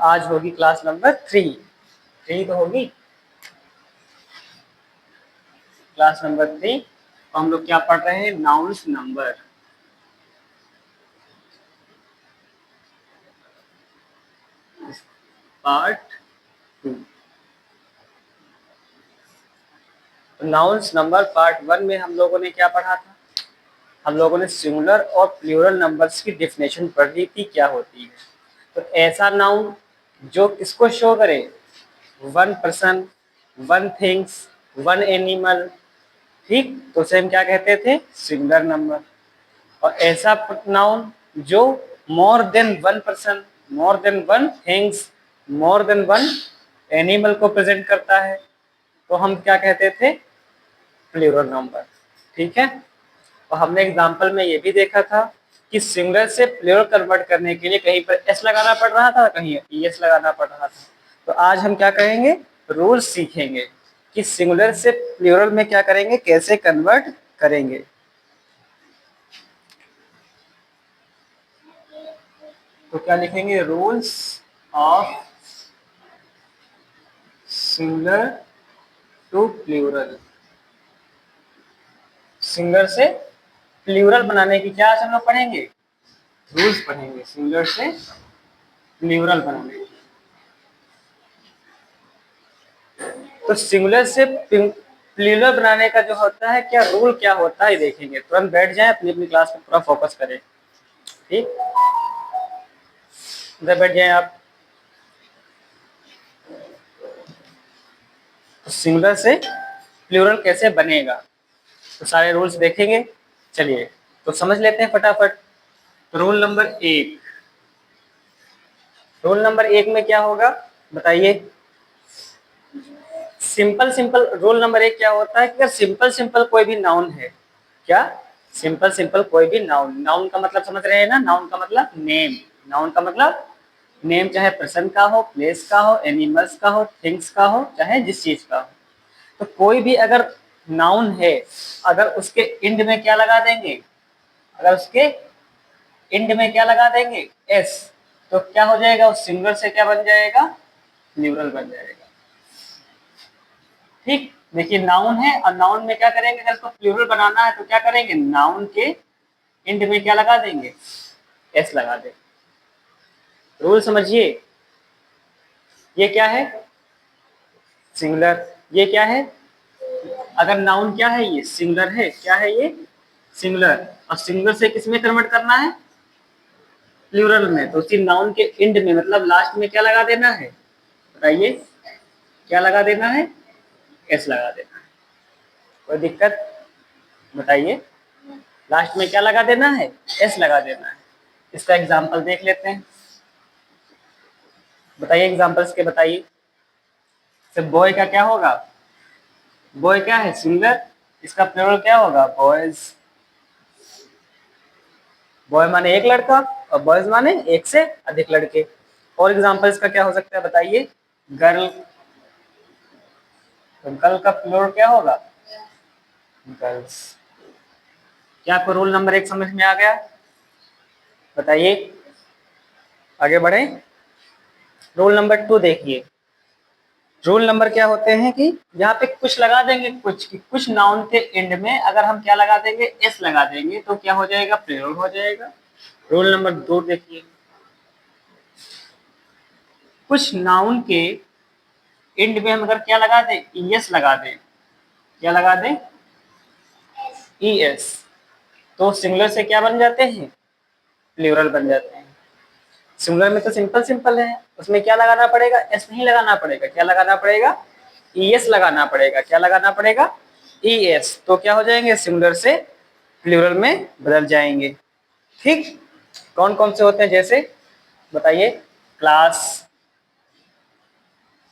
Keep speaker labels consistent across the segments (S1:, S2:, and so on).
S1: आज होगी class number 3। 3 तो होगी क्लास नंबर 3। तो हम लोग क्या पढ़ रहे हैं? Nouns number. Part 2। Nouns number part 1 में हम लोगों ने क्या पढ़ा था? हम लोगों ने सिंगुलर और प्लूरल नंबर्स की डेफिनेशन पढ़ ली थी, क्या होती है। तो ऐसा नाउन जो किसको शो करे? One person, one things, one animal, ठीक, तो उसे हम क्या कहते थे? Singular number. और ऐसा नाउन जो more than one person, more than one things, more than one animal को प्रेजेंट करता है, तो हम क्या कहते थे? Plural number. ठीक है। और हमने एग्जाम्पल में ये भी देखा था कि सिंगुलर से प्लूरल कन्वर्ट करने के लिए कहीं पर एस लगाना पड़ रहा था, कहीं ईएस लगाना पड़ रहा था। तो आज हम क्या करेंगे? रूल सीखेंगे कि सिंगुलर से प्लूरल में क्या करेंगे, कैसे कन्वर्ट करेंगे। तो क्या लिखेंगे? Rules of singular to plural. Singular से प्लूरल बनाने की क्या हम लोग पढ़ेंगे? रूल्स पढ़ेंगे सिंगुलर से प्लूरल बनाने की। तो सिंगुलर से प्लूरल बनाने का जो होता है, क्या रूल क्या होता है, देखेंगे। तुरंत बैठ जाए, अपनी अपनी क्लास में पूरा फोकस करें। ठीक, इधर बैठ जाए आप। तो सिंगुलर से प्लूरल कैसे बनेगा, तो सारे रूल्स देखेंगे। चलिए तो समझ लेते हैं फटाफट। Rule number 1। रूल नंबर 1 में क्या होगा बताइए? सिंपल सिंपल रूल नंबर 1 क्या होता है कि अगर सिंपल सिंपल कोई भी नाउन है, क्या सिंपल सिंपल कोई भी नाउन, नाउन का मतलब समझ रहे हैं ना? नाउन का मतलब नेम, नाउन का मतलब नेम, चाहे पर्सन का हो, प्लेस का हो, एनिमल्स का हो, थिंग्स का हो, चाहे जिस चीज का हो। तो कोई भी अगर नाउन है, अगर उसके इंड में क्या लगा देंगे? अगर उसके इंड में क्या लगा देंगे? एस, तो क्या हो जाएगा? उस सिंगुलर से क्या बन जाएगा? प्लूरल बन जाएगा। ठीक, देखिए नाउन है और नाउन में क्या करेंगे? अगर इसको प्लूरल बनाना है तो क्या करेंगे? नाउन के इंड में क्या लगा देंगे? एस लगा देंगे। रूल समझिए। ये क्या है? सिंगुलर। ये क्या है? अगर नाउन क्या है? ये सिंगुलर है। क्या है ये? सिंगुलर। और सिंगुलर से किस में कन्वर्ट करना है? प्लूरल में। तो उसी नाउन के इंड में, मतलब लास्ट में क्या लगा देना है? बताइए, क्या लगा देना है? एस लगा देना है। कोई दिक्कत? बताइए, लास्ट में क्या लगा देना है? एस लगा देना है। इसका एग्जाम्पल देख लेते हैं। बताइए एग्जाम्पल्स के, बताइए। तो बॉय का क्या होगा? बॉय क्या है? सिंगुलर। इसका प्लूरल क्या होगा? बॉयज। बॉय माने एक लड़का और बॉयज माने एक से अधिक लड़के। और एग्जाम्पल्स का क्या हो सकता है बताइए? गर्ल। तो गर्ल का प्लूरल क्या होगा? गर्ल्स। क्या आपको रूल नंबर 1 समझ में आ गया? बताइए, आगे बढ़े। रूल नंबर 2 देखिए। रूल नंबर क्या होते हैं कि यहाँ पे कुछ लगा देंगे, कुछ नाउन के एंड में अगर हम क्या लगा देंगे? एस लगा देंगे, तो क्या हो जाएगा? प्लूरल हो जाएगा। रूल नंबर 2 देखिए। कुछ नाउन के एंड में हम अगर क्या लगा दें? ईएस लगा दें। क्या लगा दें? ईएस, तो सिंगुलर से क्या बन जाते हैं? प्लूरल बन जाते हैं। सिंगुलर में तो सिंपल सिंपल है, उसमें क्या लगाना पड़ेगा? एस नहीं लगाना पड़ेगा। क्या लगाना पड़ेगा? ईएस लगाना पड़ेगा। क्या लगाना पड़ेगा? ईएस। तो क्या हो जाएंगे? सिंगुलर से प्लूरल में बदल जाएंगे। ठीक, कौन कौन से होते हैं जैसे बताइए? क्लास।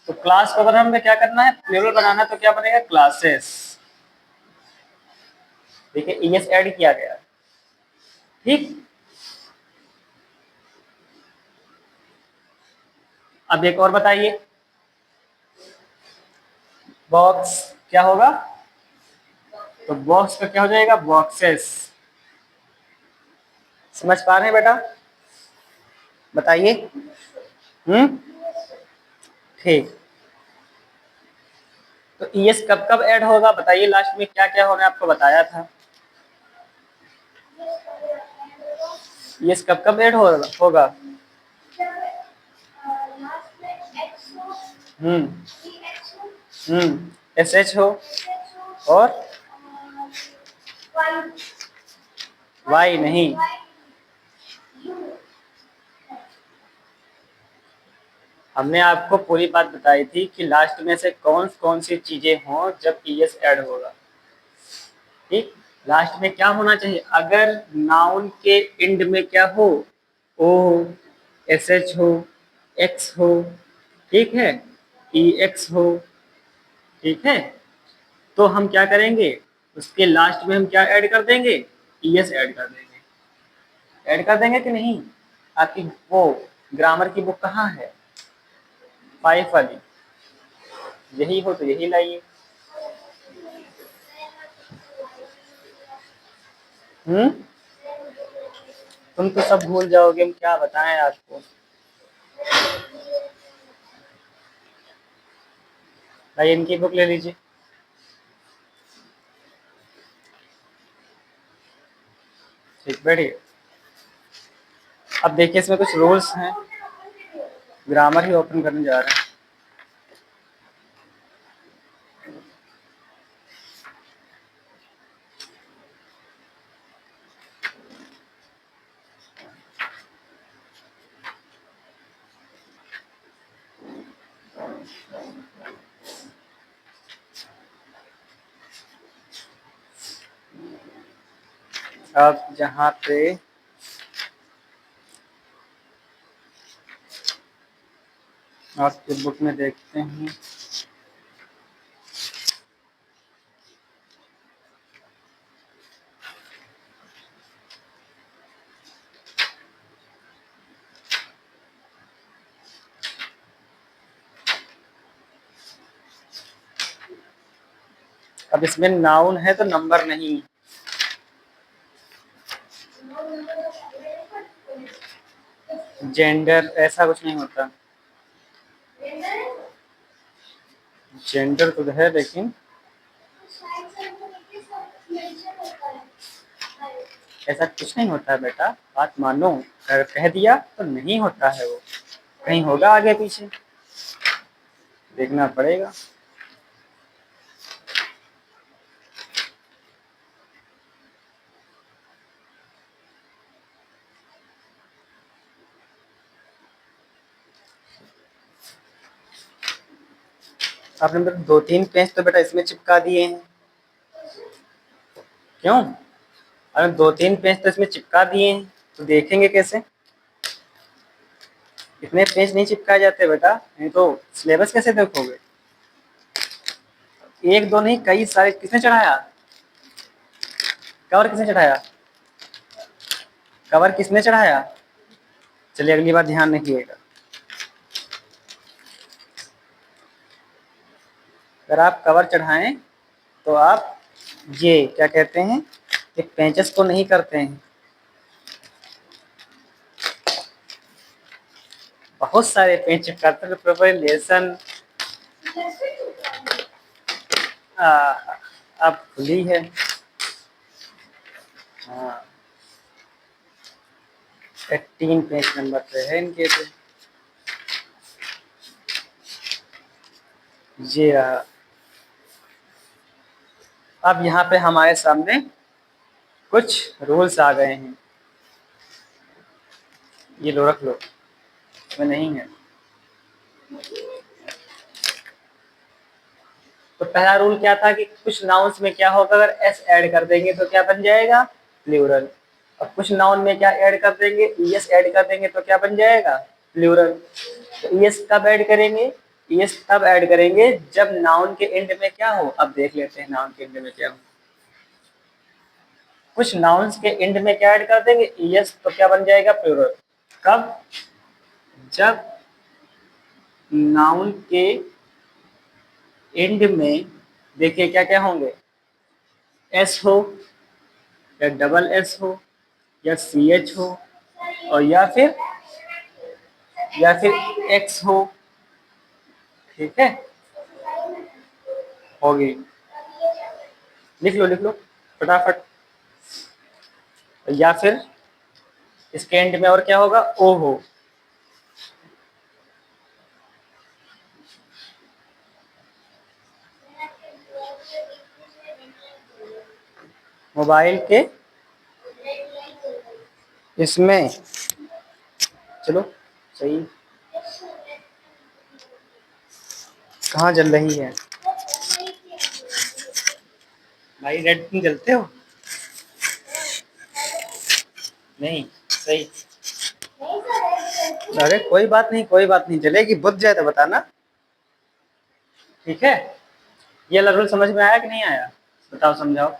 S1: तो क्लास को अगर हमें क्या करना है? प्लूरल बनाना, तो क्या बनेगा? क्लासेस। देखिए ईएस ऐड किया गया। ठीक, अब एक और बताइए। बॉक्स क्या होगा? तो बॉक्स का क्या हो जाएगा? बॉक्सेस। समझ पा रहे हैं बेटा? बताइए। ठीक। तो ईएस कब कब ऐड होगा बताइए, लास्ट में क्या क्या होने आपको बताया था। ईएस कब कब ऐड होगा। हम्म एस एच हो और वाई नहीं। हमने आपको पूरी बात बताई थी कि लास्ट में से कौन कौन सी चीजें हों जब ईएस ऐड होगा। ठीक। लास्ट में क्या होना चाहिए, अगर नाउन के एंड में क्या हो, ओ हो, एस एच हो, एक्स हो, ठीक है, ई एक्स हो, ठीक है, तो हम क्या करेंगे, उसके लास्ट में हम क्या ऐड कर देंगे, ई एस ऐड कर देंगे। ऐड कर देंगे कि नहीं। आपकी वो ग्रामर की बुक कहाँ है, 5 वाली, यही हो तो यही लाइए। तुम तो सब भूल जाओगे, हम क्या बताएं आपको। भाई इनकी बुक ले लीजिए। ठीक, बैठिए। अब देखिए इसमें कुछ रूल्स हैं, ग्रामर ही ओपन करने जा रहे हैं। अब जहाँ पे आपकी बुक में देखते हैं, अब इसमें नाउन है तो नंबर नहीं। जेंडर ऐसा कुछ नहीं होता, जेंडर तो है लेकिन ऐसा कुछ नहीं होता है बेटा, बात मानो। अगर कह दिया तो नहीं होता है, वो कहीं होगा आगे पीछे, देखना पड़ेगा। आपने मतलब 2-3 पेज तो बेटा इसमें चिपका दिए हैं। क्यों, अगर 2-3 पेज तो इसमें चिपका दिए हैं तो देखेंगे कैसे। इतने पेज नहीं चिपकाए जाते बेटा, नहीं तो सिलेबस कैसे देखोगे। एक दो नहीं, कई सारे। किसने चढ़ाया कवर, किसने चढ़ाया कवर, किसने चढ़ाया। चलिए अगली बार ध्यान रखिएगा। अगर आप कवर चढ़ाएं तो आप ये क्या कहते हैं, ये पेंचेस को नहीं करते हैं। बहुत सारे पेज चिपकाते हैं, प्रिपरेशन अब खुली है। हाँ, 18 पेज नंबर पे है इनके पे। ये रहा। अब यहाँ पे हमारे सामने कुछ रूल्स आ गए हैं, ये लो रख लो, इसमें नहीं है। तो पहला रूल क्या था कि कुछ नाउन्स में क्या होगा, अगर एस ऐड कर देंगे तो क्या बन जाएगा, प्लूरल। और कुछ नाउन में क्या ऐड कर देंगे, ईएस ऐड कर देंगे तो क्या बन जाएगा, प्लूरल। तो ईएस कब ऐड करेंगे, ईएस तब ऐड करेंगे जब नाउन के एंड में क्या हो। अब देख लेते हैं नाउन के एंड में क्या हो। कुछ नाउन्स के एंड में क्या ऐड कर देंगे, ईएस, तो क्या बन जाएगा, प्लूरल। कब, जब नाउन के एंड में देखिए क्या क्या होंगे, एस हो, या डबल एस हो, या सी एच हो, और या फिर एक्स हो, ठीक है, होगी। लिख लो फटाफट। या फिर इसके एंड में और क्या होगा, ओ हो। मोबाइल के इसमें, चलो सही। कहाँ जल रही है भाई, रेड तुम जलते हो? नहीं सही। अरे कोई बात नहीं, कोई बात नहीं, जलेगी बुझ जाए तो बताना। ठीक है, ये रूल समझ में आया कि नहीं आया, बताओ समझाओ।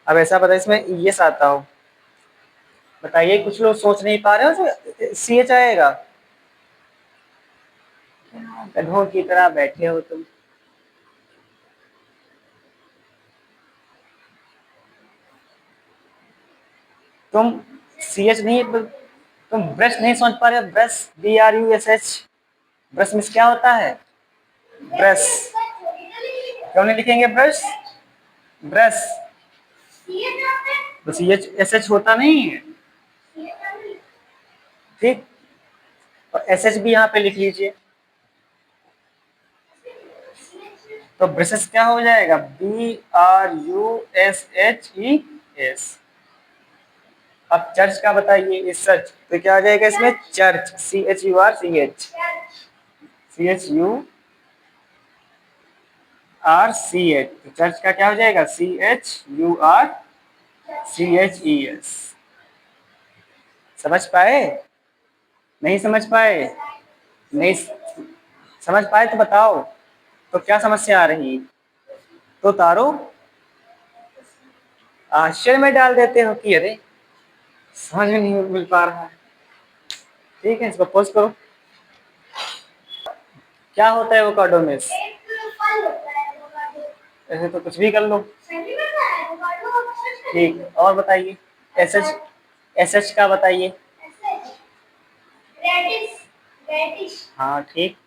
S1: अब ऐसा पता इसमें ईएस आता हो, बताइए। कुछ लोग सोच नहीं पा रहे हो, सी एच आएगा। गधों की तरह बैठे हो तुम। तुम सी एच नहीं, तुम ब्रश नहीं समझ पा रहे हो, ब्रश, BRUSH, ब्रश में क्या होता है, ब्रश। क्यों नहीं लिखेंगे ब्रश, ब्रश, तो CHSH होता नहीं है, ठीक। और SH भी यहाँ पे लिख लीजिए, तो ब्रशेस क्या हो जाएगा, BRUSHES। अब चर्च का बताइए, इस सच तो क्या आ जाएगा इसमें, चर्च, CHURCH, तो चर्च का क्या हो जाएगा, CHURCHES। समझ पाए, नहीं समझ पाए, नहीं समझ पाए तो बताओ, तो क्या समस्या आ रही, तो तारो आश्चर्य में डाल देते हो कि अरे समझ में नहीं मिल पा रहा है। ठीक है, इसको पोस्ट करो। क्या होता है एवोकाडो? ऐसे तो कुछ भी कर लो। ठीक, और बताइए, एस एच का बताइए। हाँ ठीक,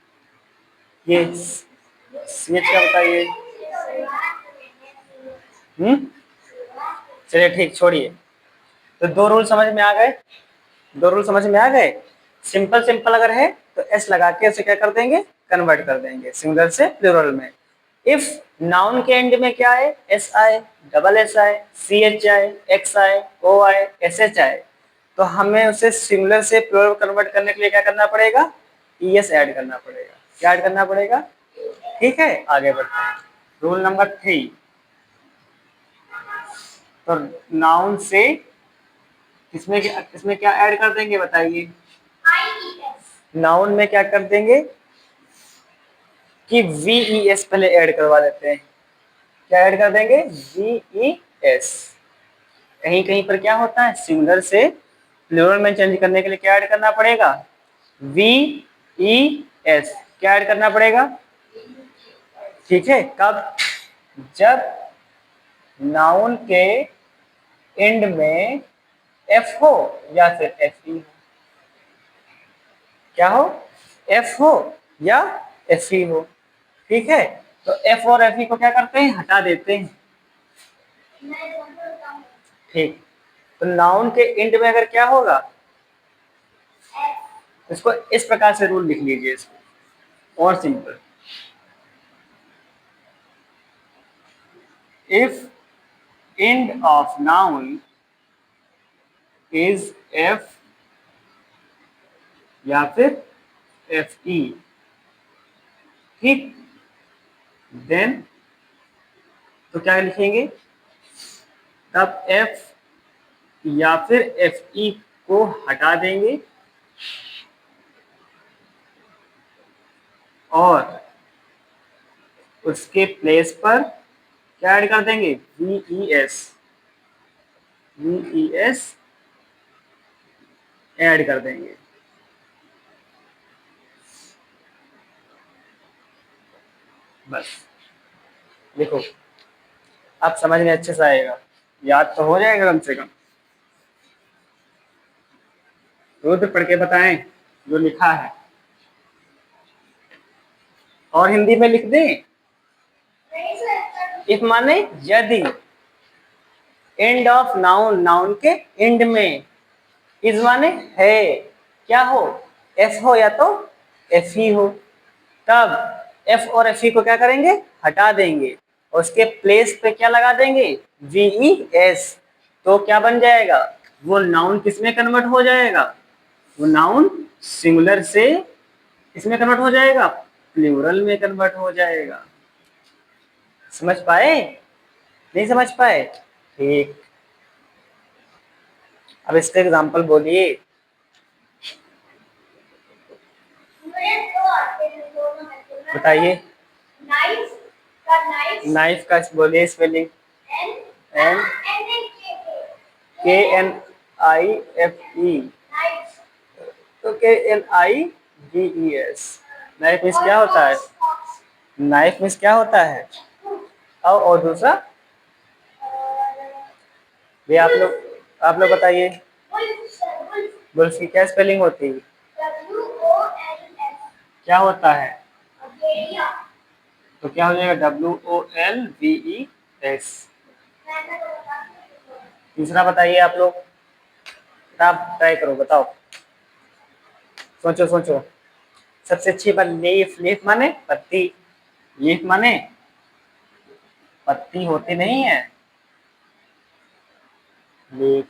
S1: ये सी एच का बताइए। चलिए ठीक, छोड़िए। तो दो रूल समझ में आ गए, दो रूल समझ में आ गए। सिंपल सिंपल अगर है तो एस लगा के उसे क्या कर देंगे, कन्वर्ट कर देंगे सिंगुलर से प्लूरल में। इफ नाउन के एंड में क्या है, एस आए, डबल एस आए, सी एच आए, एक्स आए, ओ आए, एस एच आए, तो हमें उसे सिंगुलर से प्लूरल कन्वर्ट करने के लिए क्या करना पड़ेगा, ई एस ऐड करना पड़ेगा। क्या ऐड करना पड़ेगा, ठीक है। आगे बढ़ते हैं, रूल नंबर 3। तो नाउन से इसमें क्या ऐड कर देंगे बताइए, नाउन में क्या कर देंगे कि VES पहले ऐड करवा देते हैं। क्या ऐड कर देंगे, VES। कहीं कहीं पर क्या होता है, सिंगुलर से प्लूरल में चेंज करने के लिए क्या ऐड करना पड़ेगा, वी ई एस, क्या ऐड करना पड़ेगा, ठीक है। कब, जब नाउन के एंड में एफ हो या फिर एफ ई हो, क्या हो, एफ हो या एफ ई हो, ठीक है। तो एफ और एफ ई को क्या करते हैं, हटा देते हैं, ठीक। तो नाउन के एंड में अगर क्या होगा, इसको इस प्रकार से रूल लिख लीजिए इसको, और simple, if end of noun is F या फिर एफ ई, ठीक, देन तो क्या लिखेंगे, तब एफ या फिर एफ ई को हटा देंगे और उसके प्लेस पर क्या ऐड कर देंगे, V E S, V E S add कर देंगे। बस देखो, आप समझ में अच्छे से आएगा, याद तो हो जाएगा कम से कम। रुद्र पढ़ के बताएं जो लिखा है, और हिंदी में लिख दें। इफ माने यदि, एंड ऑफ नाउन, नाउन के एंड में, इज माने है, क्या हो, एफ हो या तो एफ ही हो, तब एफ और एफ ई को क्या करेंगे, हटा देंगे, और उसके प्लेस पे क्या लगा देंगे, वी ई एस। तो क्या बन जाएगा, वो नाउन किसमें कन्वर्ट हो जाएगा, वो नाउन सिंगुलर से इसमें कन्वर्ट हो जाएगा, प्लूरल में कन्वर्ट हो जाएगा। समझ पाए, नहीं समझ पाए, ठीक। अब इसका एग्जांपल बोलिए। बताइए, नाइफ का बोलिए spelling, N K N I F E, तो K N I D E S. Knife means क्या होता है, नाइफ मीन्स क्या होता है, और दूसरा भी आप लोग बताइए, बुल्स की क्या स्पेलिंग होती है, क्या होता है, तो क्या हो जाएगा, WOLVES। तीसरा बताइए आप लोग, आप ट्राई करो, बताओ, सोचो सोचो। सबसे अच्छी बात, लीफ, लीफ माने पत्ती, लीफ माने पत्ती होती नहीं है, लीफ।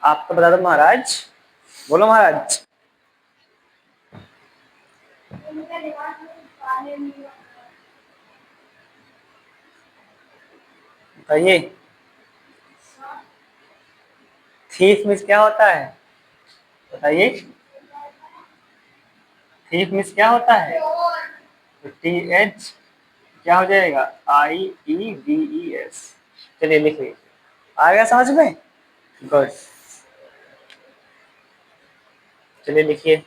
S1: आप तो बता दो महाराज, बोलो महाराज। बताइए, थीफ मीन्स क्या होता है, बताइए, थीफ मीन्स क्या होता है, तो TH क्या हो जाएगा, IEVES। चलिए लिखिए, आ गया समझ में, गुड। चलिए लिखिए,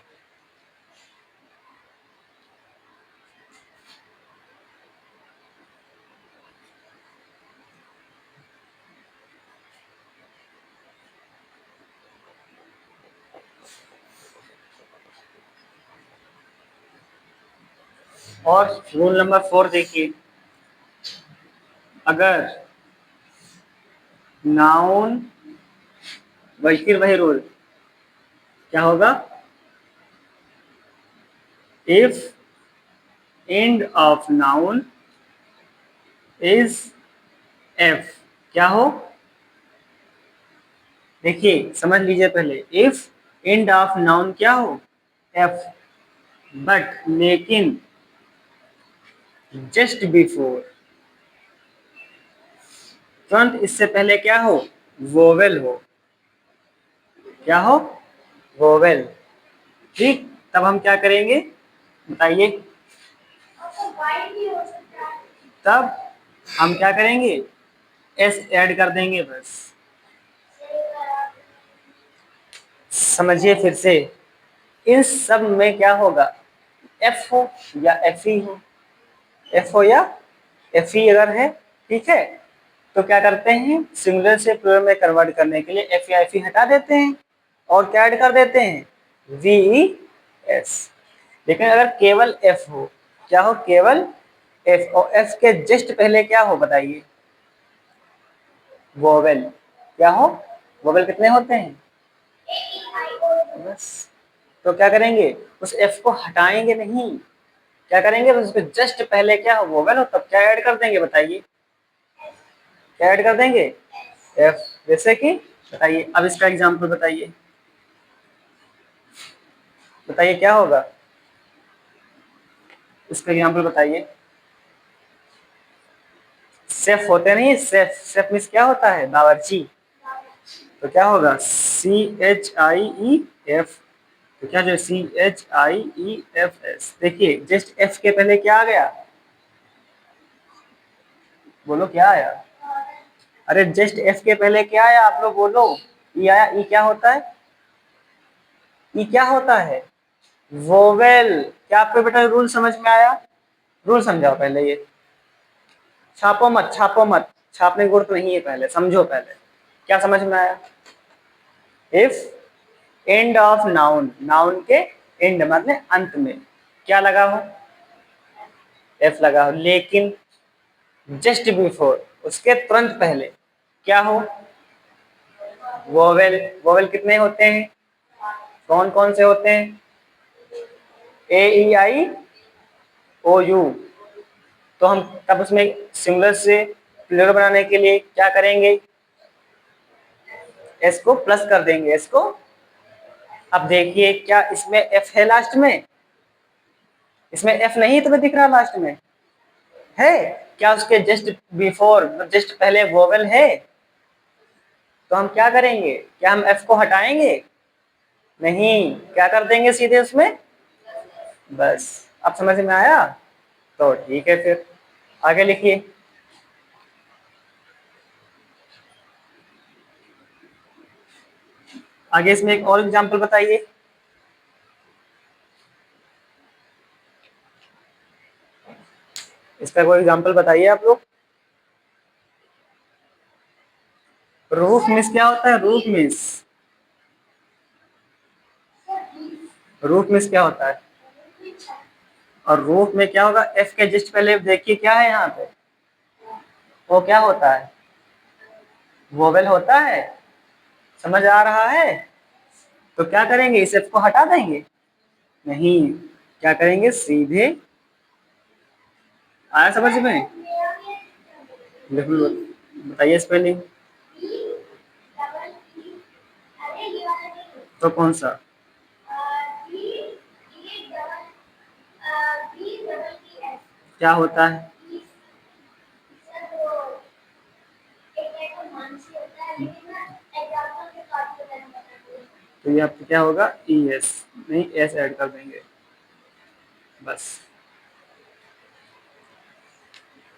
S1: और रूल नंबर 4 देखिए, अगर नाउन, वही रूल, क्या होगा, if end of noun is F, क्या हो, देखिए समझ लीजिए पहले, इफ एंड ऑफ नाउन क्या हो, एफ, बट लेकिन जस्ट बिफोर, तुरंत इससे पहले क्या हो, वोवेल हो, क्या हो, वोवेल, ठीक। तब हम क्या करेंगे, बताइए, तब हम क्या करेंगे, एस ऐड कर देंगे बस, समझिए फिर से, इन सब में क्या होगा, एफ हो या एफ ई हो, एफ हो या एफ ई अगर है, ठीक है, तो क्या करते हैं, सिंगुलर से प्लूरल में कन्वर्ट करने के लिए एफ या एफ ई हटा देते हैं और क्या ऐड कर देते हैं, वी ई एस। लेकिन अगर केवल एफ हो, क्या हो, केवल एफ, और एफ के जस्ट पहले क्या हो बताइए, वोवेल, क्या हो, वोवेल कितने होते हैं, बस। तो क्या करेंगे, उस एफ को हटाएंगे नहीं, क्या करेंगे, उसके जस्ट पहले क्या हो, वोवेल हो, तब क्या ऐड कर देंगे बताइए, क्या ऐड कर देंगे, एफ। जैसे कि बताइए, अब इसका एग्जांपल बताइए, बताइए क्या होगा, इसका एग्जांपल बताइए। शेफ होते नहीं, शेफ, शेफ मीन्स क्या होता है, बावर्ची, तो क्या होगा, सी एच आई ई एफ, तो क्या जो C H I E F S, देखिए जस्ट एफ के पहले क्या आ गया, बोलो क्या आया, अरे जस्ट एफ के पहले क्या आया, आप लोग बोलो, ई आया, ई क्या होता है, ई क्या होता है, वोवेल। क्या आपको बेटा रूल समझ में आया, रूल समझाओ पहले ये, छापो मत, छापो मत, छापने की जरूरत नहीं है, पहले समझो, पहले क्या समझ में आया, if end of noun, noun के एंड मतलब अंत में क्या लगा हो, एफ लगा हो, लेकिन जस्ट बिफोर, उसके तुरंत पहले क्या हो, वोवेल। वोवेल कितने होते हैं, कौन कौन से होते हैं, ए ई आई ओ यू। तो हम तब उसमें सिंगुलर से प्लूरल बनाने के लिए क्या करेंगे, एस को प्लस कर देंगे, एस को। अब देखिए क्या इसमें एफ है लास्ट में, इसमें एफ नहीं तुम्हें दिख रहा लास्ट में है, क्या उसके जस्ट बिफोर, जस्ट पहले वोवेल है, तो हम क्या करेंगे, क्या हम एफ को हटाएंगे, नहीं, क्या कर देंगे सीधे उसमें, बस। अब समझ में आया, तो ठीक है, फिर आगे लिखिए, आगे इसमें एक और एग्जांपल बताइए, इसका कोई एग्जांपल बताइए आप लोग। रूफ मिस क्या होता है, रूफ मिस, रूफ मिस क्या होता है, और रूफ में क्या होगा, एफ के जस्ट पहले देखिए क्या है यहाँ पे, वो क्या होता है, वोवेल होता है, समझ आ रहा है, तो क्या करेंगे, इस एफ को हटा देंगे, नहीं, क्या करेंगे सीधे, आया समझ में, बिल्कुल, बताइए स्पेलिंग, तो कौन सा, क्या होता है, तो ये आपको क्या होगा, ई एस, नहीं एस ऐड कर देंगे, बस,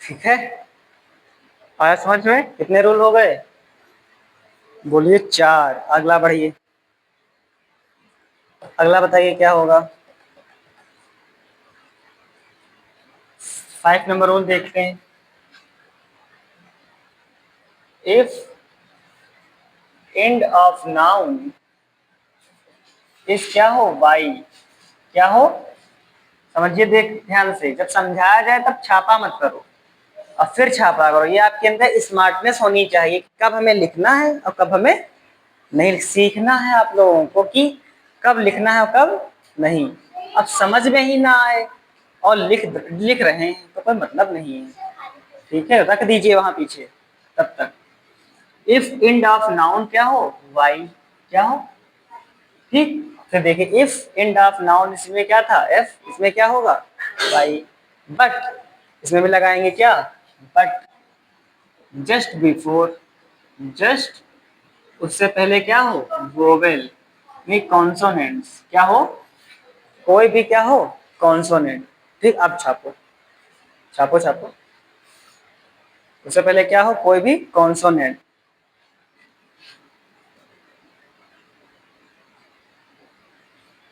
S1: ठीक है, आया समझ में, कितने रूल हो गए, बोलिए चार, अगला बढ़िए, अगला बताइए क्या होगा, 5 नंबर रूल देखते हैं, इफ एंड ऑफ नाउन इस क्या हो, वाई, क्या हो, समझिए, देख ध्यान से, जब समझाया जाए तब छापा मत करो, और फिर छापा करो, ये आपके अंदर स्मार्टनेस होनी चाहिए, कब हमें लिखना है और कब हमें नहीं, सीखना है आप लोगों को कि कब लिखना है और कब नहीं। अब समझ में ही ना आए और लिख लिख रहे हैं तो कोई मतलब नहीं है, ठीक है, रख दीजिए वहां पीछे तब तक। इफ एंड ऑफ नाउन क्या हो, वाई, क्या हो, ठीक, फिर देखिए इफ एंड ऑफ नाउन, इसमें क्या था एफ, इसमें क्या होगा, वाई, बट इसमें भी लगाएंगे क्या, बट जस्ट बिफोर, जस्ट उससे पहले क्या हो, वोवेल, नहीं कॉन्सोनेंट्स, क्या हो, कोई भी क्या हो, कॉन्सोनेंट, ठीक। अब छापो, छापो छापो, उससे पहले क्या हो, कोई भी कॉन्सोनेंट,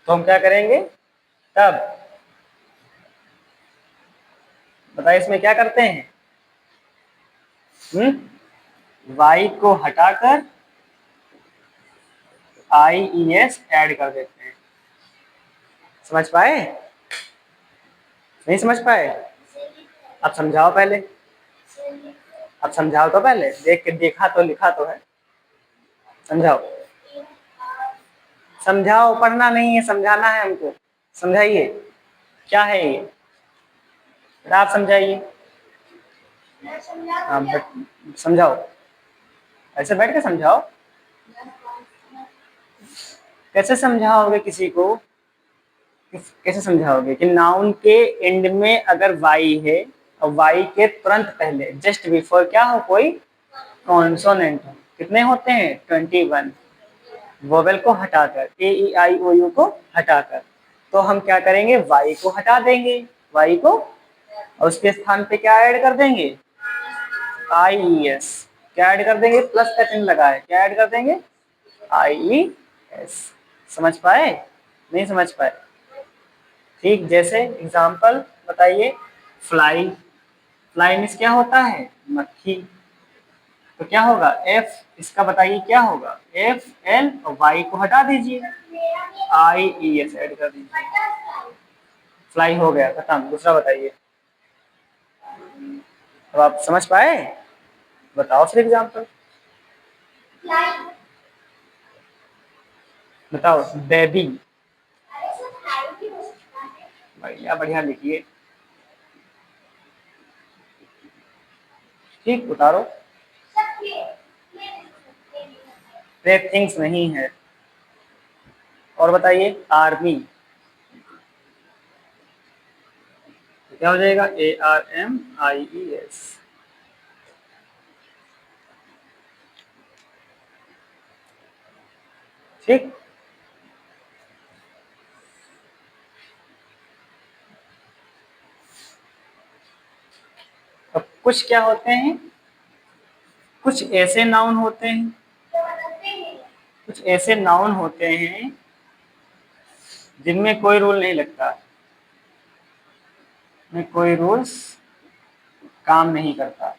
S1: तो हम क्या करेंगे तब, बताइए इसमें क्या करते हैं, y को हटाकर IES ऐड कर देते हैं। समझ पाए, नहीं समझ पाए? अब समझाओ पहले, अब समझाओ तो पहले, देख के देखा तो लिखा तो है, समझाओ समझाओ, पढ़ना नहीं है समझाना है हमको, समझाइए क्या है ये, आप समझाइए। हाँ समझाओ, ऐसे बैठ के समझाओ। कैसे समझाओगे किसी को, कैसे समझाओगे कि नाउन के एंड में अगर वाई है और वाई के तुरंत पहले जस्ट बिफोर क्या हो, कोई कॉन्सोनेंट हो, कितने होते हैं 21, वोवेल को हटाकर, AEIOU को हटाकर, तो हम क्या करेंगे वाई को हटा देंगे, वाई को, और उसके स्थान पे क्या ऐड कर देंगे IES, क्या ऐड कर देंगे, प्लस का चिन्ह लगा है, क्या ऐड कर देंगे IES। समझ पाए, नहीं समझ पाए? ठीक, जैसे एग्जाम्पल बताइए, फ्लाई, फ्लाई मीन्स क्या होता है, मक्खी, तो क्या होगा F, इसका बताइए क्या होगा, FL और Y को हटा दीजिए, IES ऐड कर दीजिए, फ्लाई हो गया, खत्म। दूसरा बताइए, अब आप समझ पाए, बताओ फिर एग्जाम्पल, बताओ। बेबी, बढ़िया बढ़िया लिखिए, ठीक उतारो, थिंग्स नहीं है। और बताइए आर्मी, क्या हो जाएगा ARMIES, ठीक। अब कुछ क्या होते हैं, कुछ ऐसे नाउन होते हैं, कुछ ऐसे नाउन होते हैं जिनमें कोई रूल नहीं लगता, में कोई रूल्स काम नहीं करता,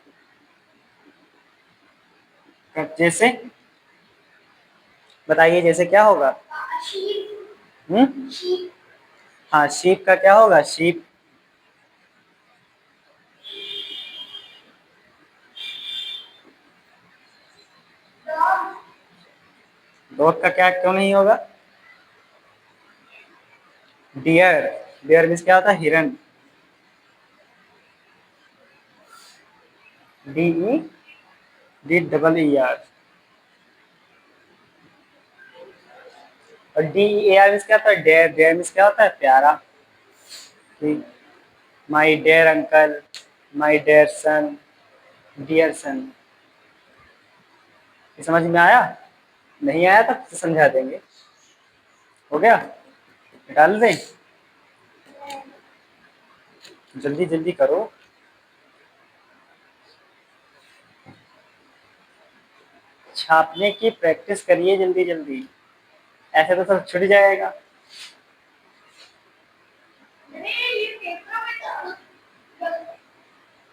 S1: जैसे बताइए, जैसे क्या होगा, हाँ शीप का क्या होगा, शीप, डॉग का क्या क्यों नहीं होगा, डियर, डियर मीन्स क्या होता है, हिरन, DER, और DEAR मीन्स क्या होता है, डेयर, डेयर मीन्स क्या होता है, प्यारा, ठीक, माई डेयर अंकल, माई डेयर सन, डियर सन, समझ में आया, नहीं आया तो समझा देंगे, हो गया, डाल दें, जल्दी जल्दी करो, छापने की प्रैक्टिस करिए जल्दी जल्दी, ऐसे तो सब छूट जाएगा।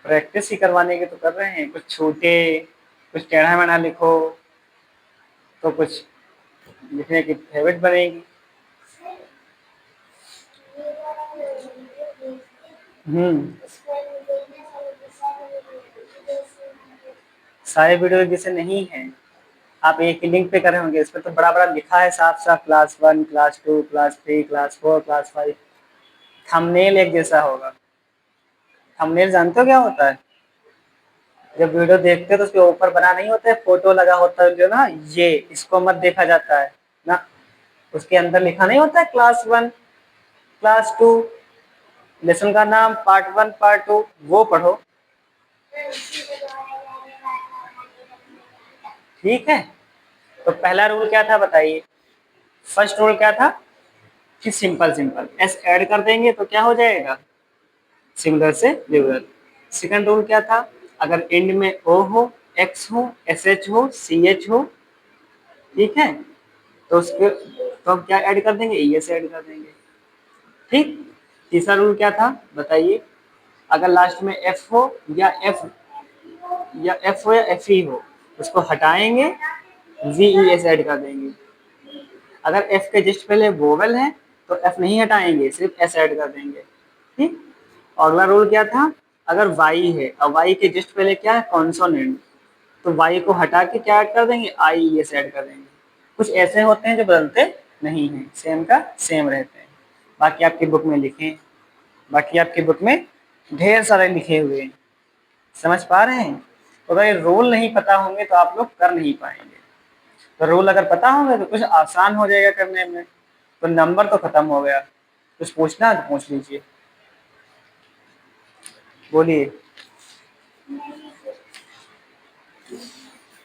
S1: प्रैक्टिस ही करवाने के तो कर रहे हैं, कुछ छूटे, कुछ टेढ़ा मेढ़ा लिखो तो कुछ लिखने की हैबिट बनेगी। सारे वीडियो जैसे नहीं है, आप एक ही लिंक पे करे होंगे, इसमें तो बड़ा बड़ा लिखा है साफ साफ, class 1, class 2, class 3, class 4, class 5, thumbnail एक जैसा होगा। थंबनेल जानते हो क्या होता है, जब वीडियो देखते हो तो उसके ऊपर बना नहीं होता है, फोटो लगा होता है जो ना, ये इसको मत देखा जाता है ना, उसके अंदर लिखा नहीं होता है क्लास 1, क्लास 2, लेसन का नाम पार्ट 1, पार्ट 2, वो पढ़ो, ठीक है। तो पहला रूल क्या था बताइए, फर्स्ट रूल क्या था कि सिंपल सिंपल एस ऐड कर देंगे तो क्या हो जाएगा, सिंगुलर से प्लूरल। सेकंड रूल क्या था, अगर एंड में ओ हो, एक्स हो, एस एच हो, सी एच हो, ठीक है, तो उसके तो हम क्या ऐड कर देंगे, ई एस ऐड कर देंगे। ठीक। तीसरा रूल क्या था बताइए, अगर लास्ट में एफ हो या एफ या एफ हो या एफ ई हो, उसको हटाएंगे, वी ई एस ऐड कर देंगे। अगर एफ के जस्ट पहले वोवेल है तो एफ नहीं हटाएंगे, सिर्फ एस ऐड कर देंगे। ठीक। और अगला रूल क्या था, अगर वाई है और वाई के जस्ट पहले क्या है कॉन्सोनेंट, तो वाई को हटा के क्या ऐड कर देंगे, आई ई एस ऐड कर देंगे। कुछ ऐसे होते हैं जो बदलते नहीं हैं, सेम का सेम रहते हैं। बाकी आपकी बुक में लिखें, बाकी आपकी बुक में ढेर सारे लिखे हुए हैं। समझ पा रहे हैं। तो अगर ये रूल नहीं पता होंगे तो आप लोग कर नहीं पाएंगे। तो रूल अगर पता होंगे तो कुछ आसान हो जाएगा करने में। तो नंबर तो खत्म हो गया, कुछ पूछना है तो पूछ लीजिए, बोलिए।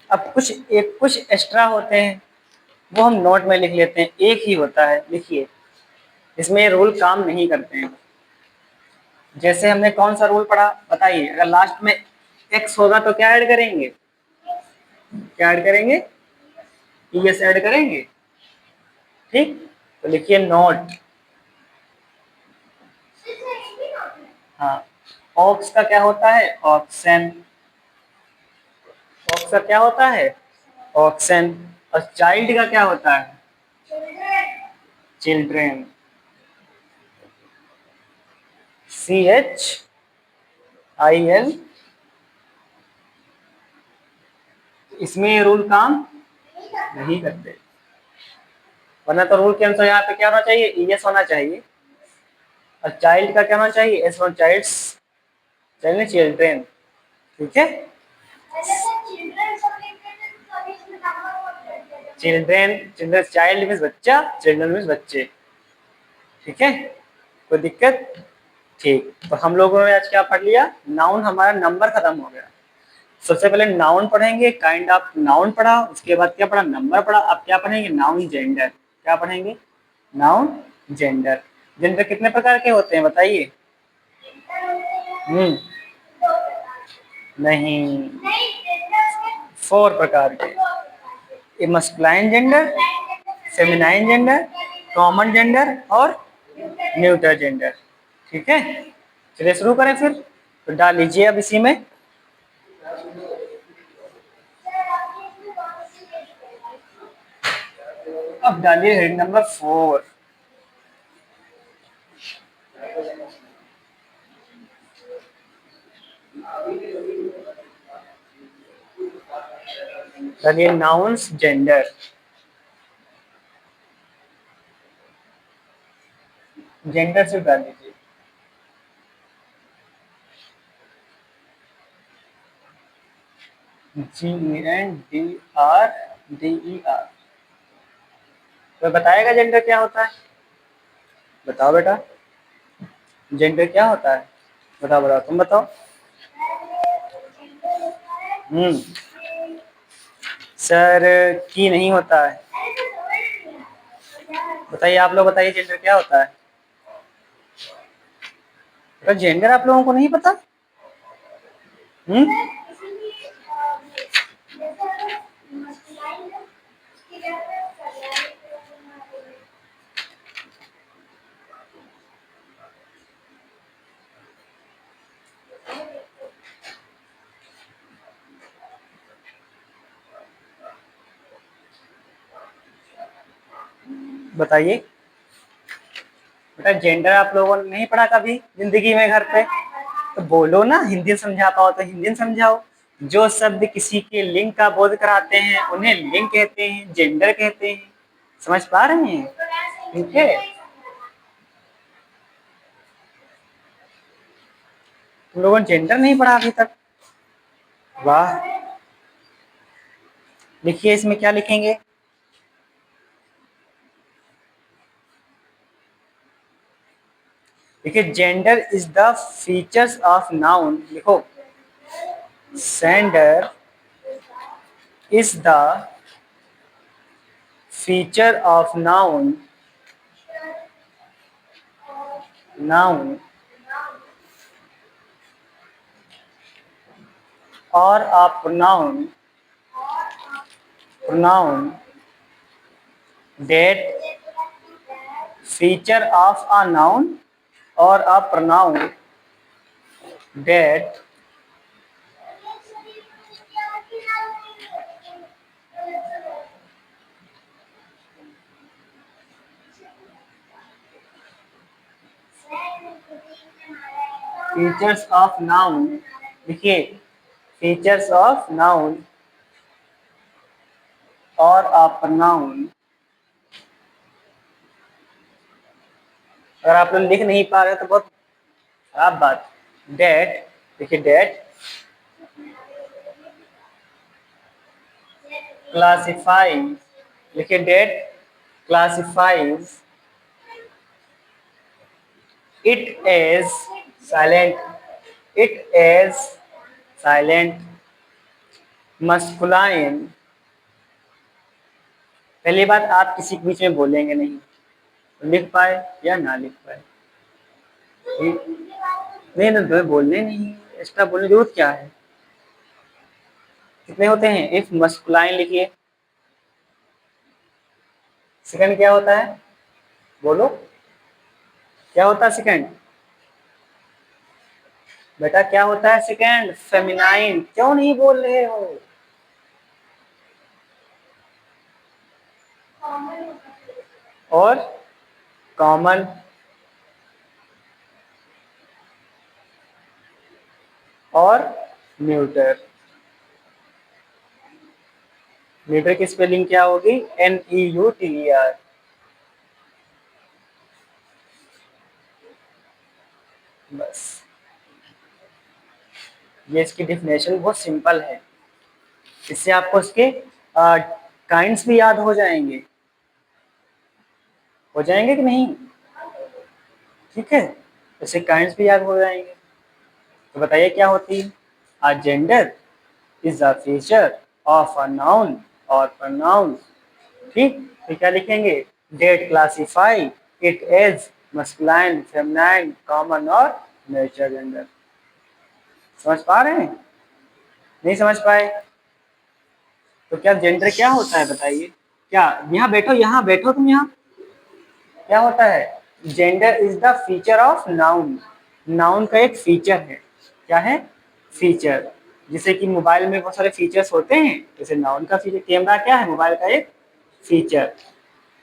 S1: अब कुछ एक्स्ट्रा होते हैं, वो हम नोट में लिख लेते हैं, एक ही होता है, लिखिए। इसमें ये रूल काम नहीं करते हैं। जैसे हमने कौन सा रूल पढ़ा बताइए, अगर लास्ट में एक्स होगा तो क्या ऐड करेंगे, क्या ऐड करेंगे, ई एस ऐड करेंगे। ठीक। तो लिखिए नोट। हाँ, ऑक्स का क्या होता है, ऑक्सन। ऑक्स का क्या होता है, ऑक्सन। और चाइल्ड का क्या होता है, children. C H I L. इसमें ये रूल काम नहीं करते, वरना तो रूल के अनुसार यहाँ पे क्या होना चाहिए, ई एस होना चाहिए। और चाइल्ड का क्या होना चाहिए, S for childs, child children. ठीक है। चिल्ड्रेन, चिल्ड्रेन, चाइल्ड मीन्स बच्चा, चिल्ड्रन मीन्स बच्चे। ठीक है, कोई दिक्कत। ठीक, तो हम लोगों ने आज क्या पढ़ लिया, नाउन हमारा नंबर खत्म हो गया। सबसे पहले नाउन पढ़ेंगे, काइंड ऑफ नाउन पढ़ा, उसके बाद क्या पढ़ा, नंबर पढ़ा। अब क्या पढ़ेंगे, नाउन जेंडर। क्या पढ़ेंगे, नाउन जेंडर। जेंडर कितने प्रकार के होते हैं बताइए। नहीं, 4 प्रकार के, masculine gender, feminine gender, common gender और न्यूट्रल जेंडर। ठीक है, चलिए शुरू करें फिर। तो डाल लीजिए अब इसी में। अब डालिए हेड नंबर 4। डालिए नाउन्स जेंडर। जेंडर से डाल दीजिए। GENDRDER। तो बताएगा जेंडर क्या होता है, बताओ बेटा, जेंडर क्या होता है, बताओ बताओ, तुम बताओ। सर की नहीं होता है। बताइए, आप लोग बताइए जेंडर क्या होता है। तो जेंडर आप लोगों को नहीं पता। बताइए बेटा, जेंडर आप लोगों ने नहीं पढ़ा कभी जिंदगी में घर पे, तो बोलो ना, हिंदी समझा पाओ तो हिंदी समझाओ। जो शब्द किसी के लिंग का बोध कराते हैं उन्हें लिंग कहते हैं, जेंडर कहते हैं। समझ पा रहे हैं। ठीक है, तुम लोगों ने जेंडर नहीं पढ़ा अभी तक, वाह। लिखिए इसमें क्या लिखेंगे, देखिए gender is the features of noun, लिखो, gender is the feature of noun, noun or a pronoun that feature of a noun और a pronoun that features of noun, देखिए फीचर्स ऑफ नाउन और अ pronoun, अगर आप लोग लिख नहीं पा रहे तो बहुत खराब बात। डेट, देखिए डेट क्लासिफाइज, देखिए that classifies it as silent, it as silent masculine. पहली बात, आप किसी के बीच में बोलेंगे नहीं, लिख पाए या ना लिख पाए, नहीं ना, तुम्हें बोलने नहीं, एक्स्ट्रा बोलने की जरूरत क्या है। कितने होते हैं, इफ मस्कुलाइन लिखिए। सेकंड क्या होता है, बोलो क्या होता है सेकंड, बेटा क्या होता है सेकंड, फेमिनाइन। क्यों नहीं बोल रहे हो, और कॉमन, और न्यूटर। न्यूटर की स्पेलिंग क्या होगी, NEUTER। बस ये इसकी डिफिनेशन बहुत सिंपल है, इससे आपको इसके काइंड्स भी याद हो जाएंगे कि नहीं, ठीक है, इससे काइंड्स भी याद हो जाएंगे। तो बताइए क्या होती है, a gender is a feature of a noun और pronoun। ठीक, तो क्या लिखेंगे, that classify it as masculine, feminine, common और नेचर जेंडर। समझ पा रहे हैं, नहीं समझ पाए तो क्या जेंडर क्या होता है बताइए, क्या, यहाँ बैठो तुम यहाँ, क्या होता है, gender is the feature of noun, noun का एक फीचर है, क्या है, फीचर। जैसे कि मोबाइल में बहुत सारे फीचर्स होते हैं, जैसे नाउन का फीचर, कैमरा क्या है, मोबाइल का एक फीचर।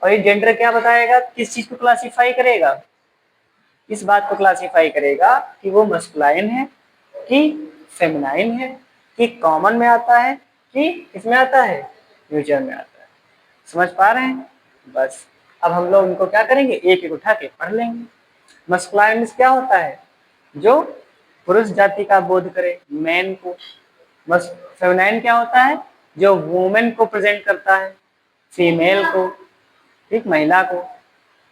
S1: और ये जेंडर क्या बताएगा, किस चीज को क्लासिफाई करेगा, इस बात को क्लासिफाई करेगा कि वो मस्कुलाइन है कि फेमिनाइन है, कि कॉमन में आता है कि किसमें आता है, न्यूट्रल में आता है। समझ पा रहे हैं, बस अब हम लोग इनको क्या करेंगे, एक एक उठा के पढ़ लेंगे। मस्कुलाइन क्या होता है, जो पुरुष जाति का बोध करे, मैन को। बस फेमिनाइन क्या होता है, जो वुमेन को प्रेजेंट करता है, फीमेल को, ठीक, महिला को,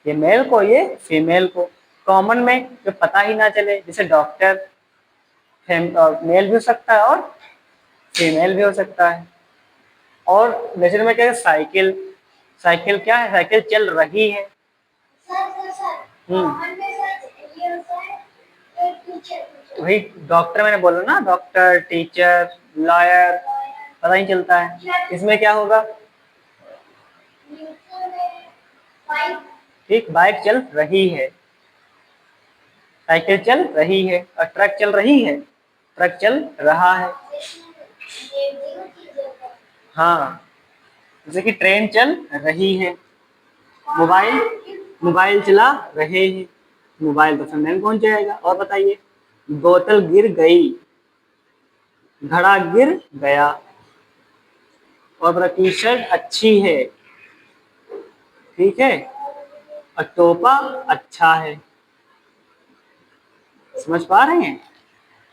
S1: ये मेल को, ये फीमेल को। कॉमन में जो पता ही ना चले, जैसे डॉक्टर, मेल भी हो सकता है और फीमेल भी हो सकता है। और नेचर में क्या है, साइकिल, साइकिल क्या है, साइकिल चल रही है। वही डॉक्टर मैंने बोला ना, डॉक्टर, टीचर, लॉयर, पता ही चलता है। इसमें क्या होगा, ठीक, बाइक चल रही है, साइकिल चल रही है, और ट्रक चल रही है, ट्रक चल रहा है। हाँ, जैसे कि ट्रेन चल रही है, मोबाइल, मोबाइल चला रहे हैं, मोबाइल तो फेमिनिन पहुंच जाएगा। और बताइए, बोतल गिर गई, घड़ा गिर गया, और बता टी शर्ट अच्छी है, ठीक है, और टोपा अच्छा है। समझ पा रहे हैं,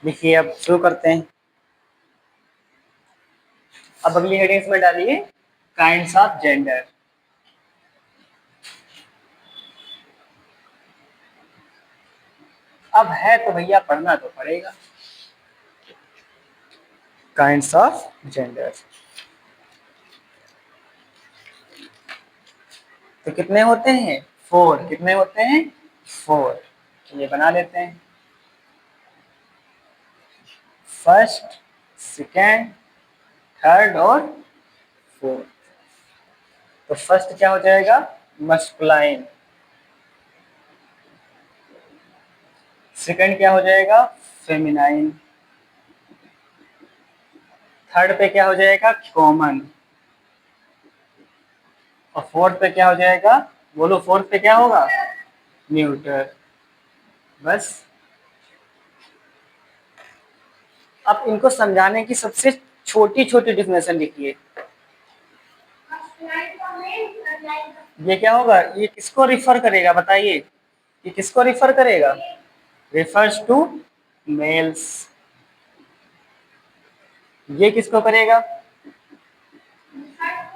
S1: देखिए अब शुरू करते हैं। अब अगली हेडिंग्स में डालिए काइंड्स ऑफ जेंडर। अब है तो भैया पढ़ना तो पड़ेगा। काइंड्स ऑफ जेंडर, तो कितने होते हैं, 4। कितने होते हैं, 4। ये बना लेते हैं, फर्स्ट, सेकेंड, थर्ड और फोर्थ। तो फर्स्ट क्या हो जाएगा, मस्कुलाइन, सेकंड क्या हो जाएगा, फेमिनाइन। थर्ड पे क्या हो जाएगा, कॉमन। और फोर्थ पे क्या हो जाएगा, बोलो फोर्थ पे क्या होगा, न्यूटर। बस। अब इनको समझाने की सबसे छोटी छोटी डिफिनेशन लिखिए। ये क्या होगा, ये किसको रिफर करेगा बताइए, ये किसको रिफर करेगा, रिफर्स टू मेल्स। ये किसको करेगा,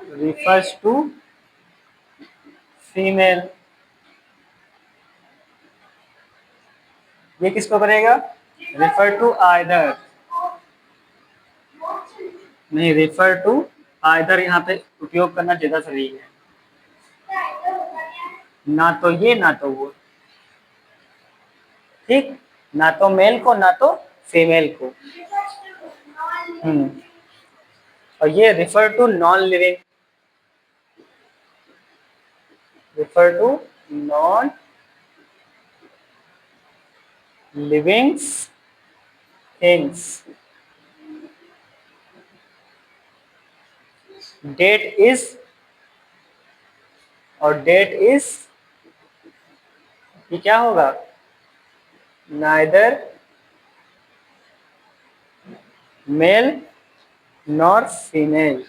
S1: रिफर्स टू फीमेल। ये किसको करेगा, रिफर टू आइदर, नहीं रिफर टू आइदर यहाँ पे उपयोग करना ज्यादा सही है, ना तो ये ना तो वो। ठीक, ना तो मेल को ना तो फीमेल को। और ये refer to non living, refer to non living things. That is, और डेट इज ये क्या होगा, neither male nor female.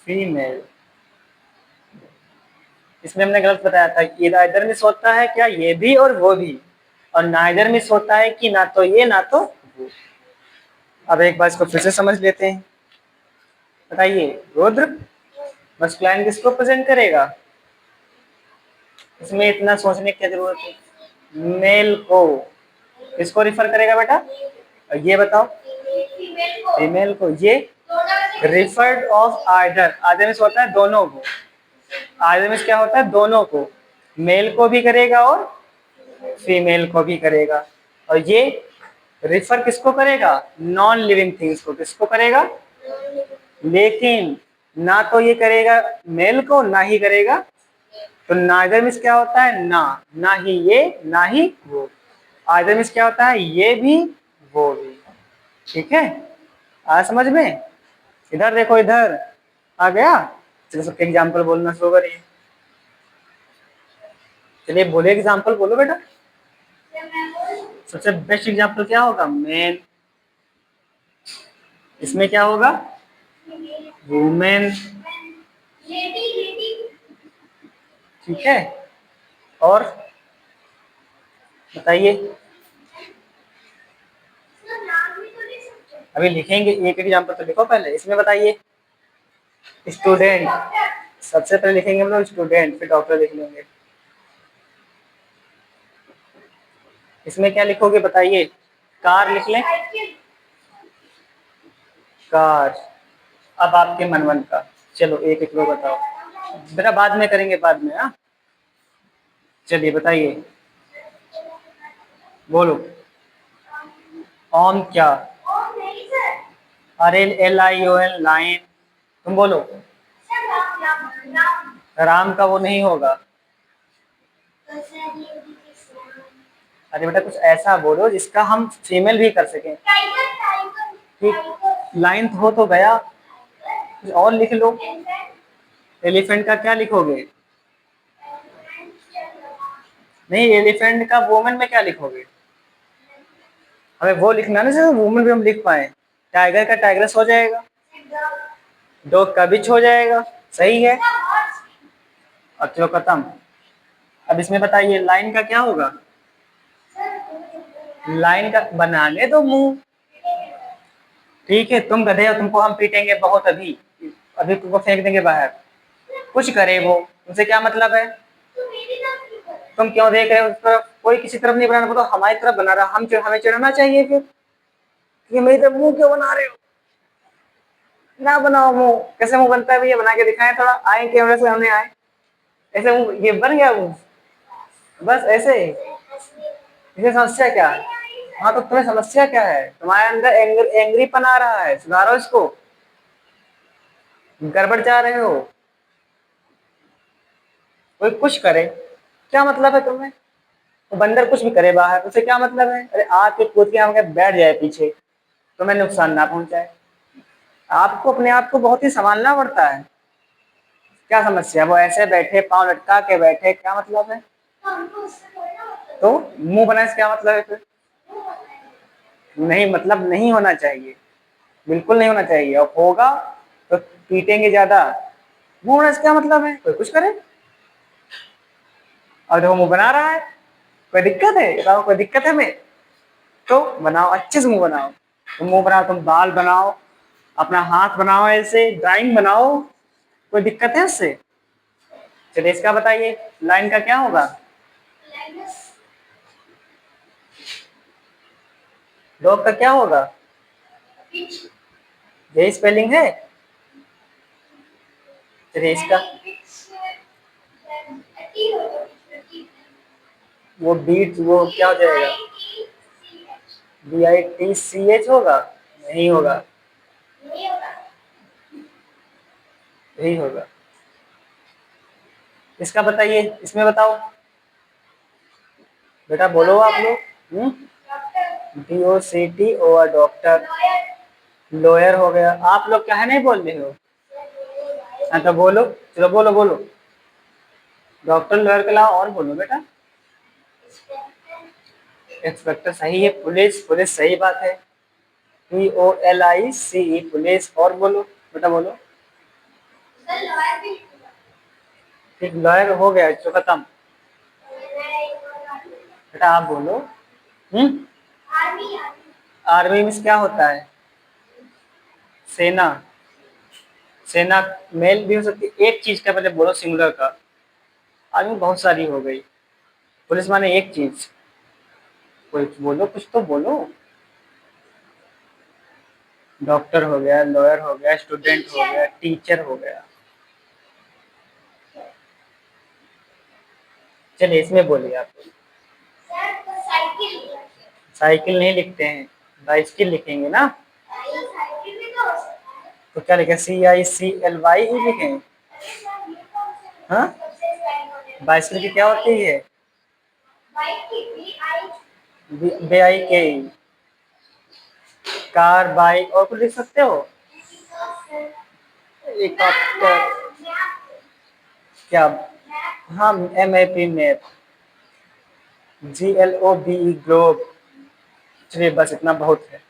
S1: Female, इसमें हमने गलत बताया था, इधर मिस होता है क्या, ये भी और वो भी, और नाइदर मिस होता है कि ना तो ये ना तो वो। अब एक बार इसको फिर से समझ लेते हैं। बताइए, रुद्र मस्कुलाइन किसको प्रेजेंट करेगा, इसमें इतना सोचने की जरूरत है, मेल को। किसको रिफर करेगा बेटा, ये बताओ, फीमेल को। ये referred of either, either means होता है दोनों को, आइदर मीन्स क्या होता है, दोनों को, मेल को भी करेगा और फीमेल को भी करेगा। और ये रिफर किसको करेगा, नॉन लिविंग थिंग्स को। किसको करेगा, लेकिन ना तो ये करेगा मेल को, ना ही करेगा, तो नाइदर मीन्स क्या होता है, ना, ना ही ये ना ही वो। आइदर मीन्स क्या होता है, ये भी वो भी। ठीक है, आ समझ में। इधर देखो, इधर आ गया। चलो सबके एग्जाम्पल बोलना शुरू करिए। चलिए बोले, एग्जाम्पल बोलो बेटा। सबसे बेस्ट एग्जाम्पल क्या होगा, मैन। इसमें क्या होगा, वुमेन। ठीक है, और बताइए, अभी लिखेंगे, एक एग्जाम्पल तो लिखो पहले। इसमें बताइए, स्टूडेंट। सबसे पहले लिखेंगे हम लोग स्टूडेंट, फिर डॉक्टर लिख लेंगे। इसमें क्या लिखोगे बताइए, कार लिख लें, कार। अब आपके मनवन का, चलो एक एक लो बताओ बेटा, बाद में करेंगे, बाद में। हाँ चलिए बताइए, बोलो। ऑन क्या, अरे LION लाइन। तुम बोलो, राम का वो नहीं होगा। अरे बेटा कुछ ऐसा बोलो जिसका हम फीमेल भी कर सकें। ठीक, लाइन हो तो गया, कुछ और लिख लो। एलिफेंट का क्या लिखोगे, नहीं एलिफेंट का वुमेन में क्या लिखोगे, हमें वो लिखना ना जैसे वुमेन भी हम लिख पाए। टाइगर का टाइग्रेस हो जाएगा, डॉग का बिच हो जाएगा, सही है। अब चलो खत्म। अब इसमें बताइए, लाइन का क्या होगा, लाइन का बनाने दो मुंह। ठीक है, तुम गधे हो, तुमको हम पीटेंगे बहुत अभी, अभी तुमको फेंक देंगे बाहर। कुछ करे वो, तुमसे क्या मतलब है, तुम क्यों देख रहे हो उस तरफ, कोई किसी तरफ नहीं बनाना, तो हमारी तरफ बना रहा, हम हमें चिढ़ना चाहिए फिर कि मेरी तरफ मुंह क्यों बना रहे हो। ना बनाओ मुंह, कैसे मुंह बनता है भैया, बना के दिखाएं थोड़ा, आए कैमरे से हमने आए, ऐसे मुंह ये बन गया मुंह, बस ऐसे। इसे समस्या क्या है, हाँ तो तुम्हें समस्या क्या है, तुम्हारे अंदर एंग्रीपन आ रहा है, सुधारो इसको, गड़बड़ जा रहे हो। कोई कुछ करे, क्या मतलब है तुम्हें? तो बंदर कुछ भी करे बाहर, उसे क्या मतलब है? अरे आके कूद के आके बैठ जाए पीछे, तुम्हें नुकसान ना पहुंचाए। आपको अपने आप को बहुत ही संभालना पड़ता है। क्या समस्या? वो ऐसे बैठे, पांव लटका के बैठे, क्या मतलब है? तो मुंह बनाए से क्या मतलब है फिर? नहीं, मतलब नहीं होना चाहिए, बिल्कुल नहीं होना चाहिए, और होगा तो पीटेंगे ज्यादा। मुंह बनाए से क्या मतलब है? कोई कुछ करे और देखो मुंह बना रहा है, कोई दिक्कत है? बताओ, कोई दिक्कत है हमें? तो बनाओ, अच्छे से मुंह बनाओ। तुम मुंह बनाओ, तुम बाल बनाओ, अपना हाथ बनाओ, ऐसे ड्राइंग बनाओ, कोई दिक्कत है उससे? चलिए इसका बताइए, लाइन का क्या होगा? डॉग का क्या होगा? यही स्पेलिंग है? चलिए इसका, वो बीट, वो क्या हो जाएगा? BITCH होगा? नहीं होगा, यही होगा। इसका बताइए, इसमें बताओ बेटा, बोलो आप लोग। DOCT doctor. लॉयर हो गया। आप लोग क्या है नहीं बोल रहे हो? हाँ तो बोलो, चलो बोलो बोलो। डॉक्टर लॉयर के अलावा और बोलो बेटा। इंस्पेक्टर सही है। पुलिस, पुलिस सही बात है। POLICE police. और बोलो बेटा, बोलो। ठीक, लॉयर हो गया जो खत्म। बेटा आप बोलो। हम्म आर्मी में क्या होता है? सेना। सेना मेल भी हो सकती है। एक चीज का पहले बोलो, सिंगुलर का। आर्मी बहुत सारी हो गई। पुलिस माने एक चीज। कोई बोलो, कुछ तो बोलो। डॉक्टर हो गया, लॉयर हो गया, स्टूडेंट हो गया, टीचर हो गया। चलिए इसमें बोलिए आप। साइकिल नहीं लिखते हैं, बाइसिकल लिखेंगे ना। तो क्या लिखे? CICLY ही लिखें? हाँ, बाइसिकल की क्या होती है? BIK। कार, बाइक, और कुछ लिख सकते हो? हेलीकॉप्टर। क्या? हाँ, MAP मैप। GLOBE globe. चलिए बस इतना बहुत है।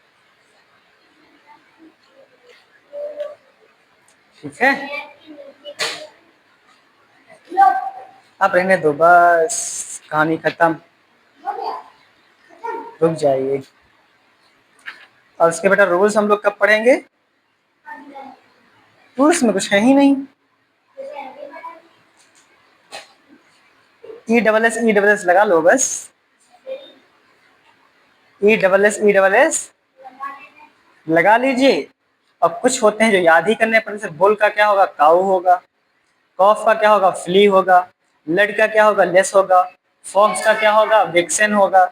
S1: ठीक है, अब रहने दो, बस कहानी खत्म। रुक जाइए। और उसके बेटा रूल्स हम लोग कब पढ़ेंगे? रूल्स में कुछ है ही नहीं। ESS लगा लो बस। ESS लगा लीजिए। अब कुछ होते हैं जो याद ही करने पड़ते, जैसे बुल का क्या होगा? काऊ होगा। कॉफ का क्या होगा? फ्ली होगा। लड का क्या होगा? लेस होगा। फॉक्स का क्या होगा? विक्सन होगा।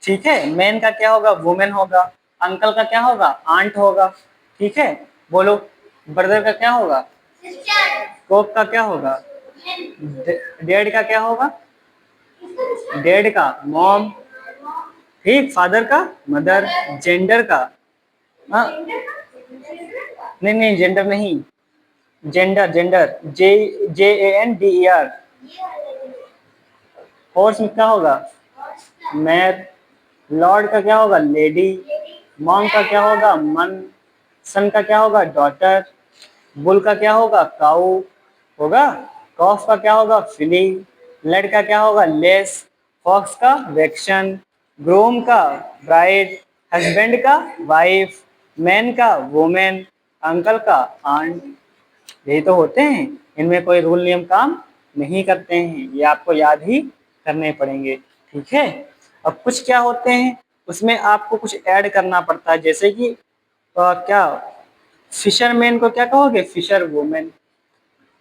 S1: ठीक है, मैन का क्या होगा? वुमेन होगा। अंकल का क्या होगा? आंट होगा। ठीक है, बोलो। ब्रदर का क्या होगा? कोक का क्या होगा? डैड का क्या होगा? डैड का मॉम। ठीक, फादर का मदर। जेंडर का, हाँ, नहीं नहीं, जेंडर नहीं, जेंडर, जेंडर, JANDER। हॉर्स में क्या होगा? मैर। लॉर्ड का क्या होगा? लेडी। मॉन्क का क्या होगा? मन। सन का क्या होगा? डॉटर। बुल का क्या होगा? काऊ होगा। कॉफ का क्या होगा? फिली। लेड का क्या होगा? लेस। फॉक्स का वेक्शन। ग्रूम का ब्राइड। हस्बैंड का वाइफ। मैन का वुमेन। अंकल का आंट। यही तो होते हैं, इनमें कोई रूल नियम काम नहीं करते हैं, ये आपको याद ही करने पड़ेंगे। ठीक है, अब कुछ क्या होते हैं, उसमें आपको कुछ ऐड करना पड़ता है, जैसे कि क्या, फिशरमैन को क्या कहोगे? Fisher women.